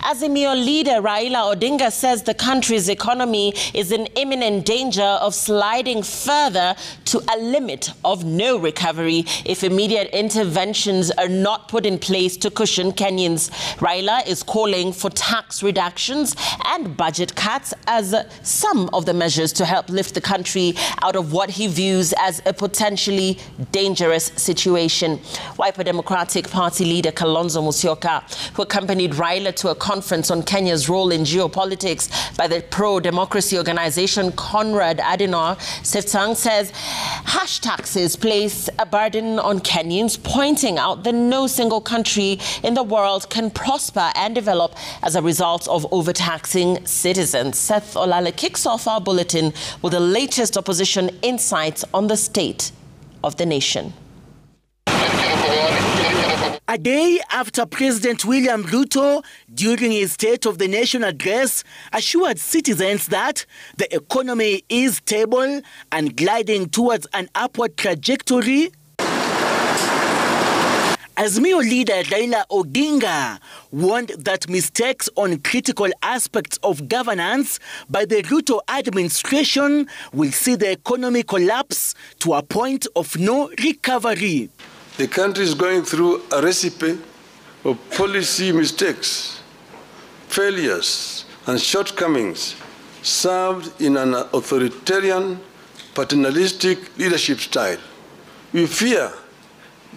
Azimio Leader Raila Odinga says the country's economy is in imminent danger of sliding further to a limit of no recovery if immediate interventions are not put in place to cushion Kenyans. Raila is calling for tax reductions and budget cuts as some of the measures to help lift the country out of what he views as a potentially dangerous situation. Wiper Democratic Party leader Kalonzo Musyoka, who accompanied Raila to a conference on Kenya's role in geopolitics by the pro-democracy organization Conrad Adenauer Seftsang, says harsh taxes place a burden on Kenyans, pointing out that no single country in the world can prosper and develop as a result of overtaxing citizens. Seth Olale kicks off our bulletin with the latest opposition insights on the state of the nation. A day after President William Ruto, during his State of the Nation address, assured citizens that the economy is stable and gliding towards an upward trajectory, Azimio Leader Raila Odinga warned that mistakes on critical aspects of governance by the Ruto administration will see the economy collapse to a point of no recovery. The country is going through a recipe of policy mistakes, failures, and shortcomings served in an authoritarian, paternalistic leadership style. We fear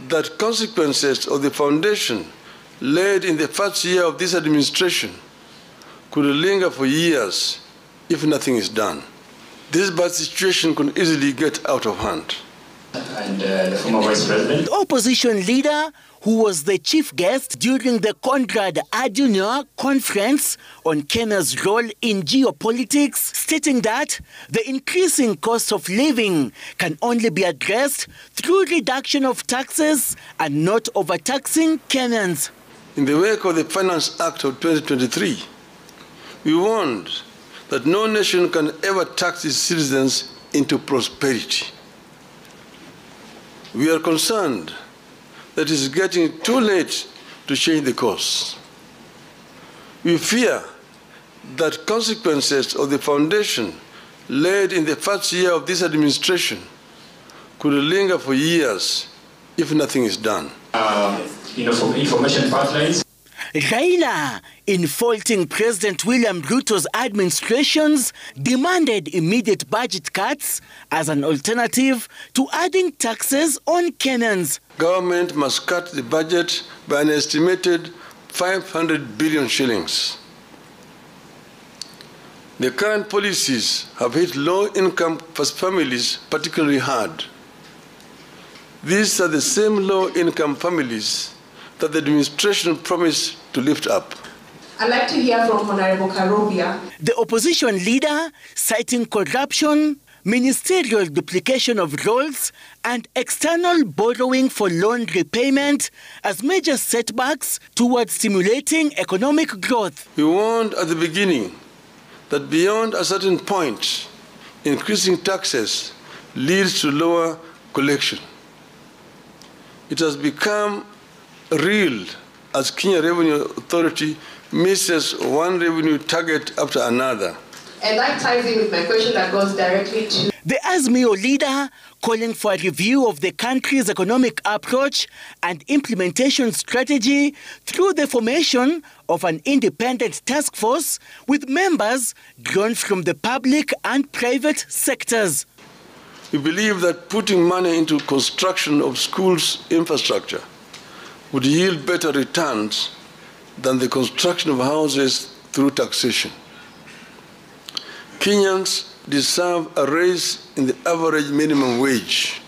that consequences of the foundation laid in the first year of this administration could linger for years if nothing is done. This bad situation could easily get out of hand. And the former Vice President. The opposition leader, who was the chief guest during the Conrad Adenauer conference on Kenya's role in geopolitics, stating that the increasing cost of living can only be addressed through reduction of taxes and not overtaxing Kenyans. In the wake of the Finance Act of 2023, we warned that no nation can ever tax its citizens into prosperity. We are concerned that it is getting too late to change the course. We fear that consequences of the foundation laid in the first year of this administration could linger for years if nothing is done. Information pipelines. Raila, in faulting President William Ruto's administrations, demanded immediate budget cuts as an alternative to adding taxes on Kenyans. Government must cut the budget by an estimated 500 billion shillings. The current policies have hit low-income families particularly hard. These are the same low-income families that the administration promised to lift up. I'd like to hear from Honorable Karobia. The opposition leader, citing corruption, ministerial duplication of roles, and external borrowing for loan repayment as major setbacks towards stimulating economic growth. We warned at the beginning that beyond a certain point, increasing taxes leads to lower collection. It has become real as Kenya Revenue Authority misses one revenue target after another. And that ties in with my question that goes directly to the Azimio leader calling for a review of the country's economic approach and implementation strategy through the formation of an independent task force with members drawn from the public and private sectors. We believe that putting money into construction of schools' infrastructure would yield better returns than the construction of houses through taxation. Kenyans deserve a raise in the average minimum wage.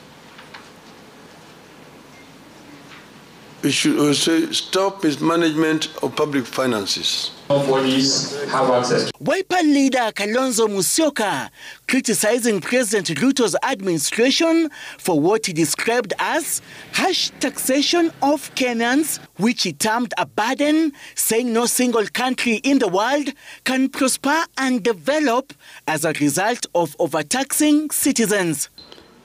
We should also stop mismanagement of public finances. Wiper leader Kalonzo Musyoka criticizing President Ruto's administration for what he described as harsh taxation of Kenyans, which he termed a burden, saying no single country in the world can prosper and develop as a result of overtaxing citizens.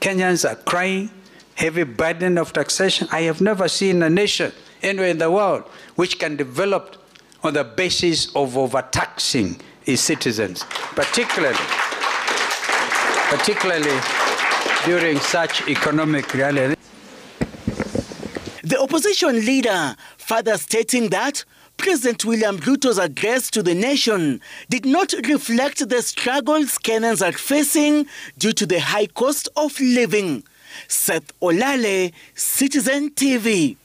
Kenyans are crying heavy burden of taxation. I have never seen a nation anywhere in the world which can develop on the basis of overtaxing its citizens, particularly during such economic realities. The opposition leader further stating that President William Ruto's address to the nation did not reflect the struggles Kenyans are facing due to the high cost of living. Seth Olale, Citizen TV.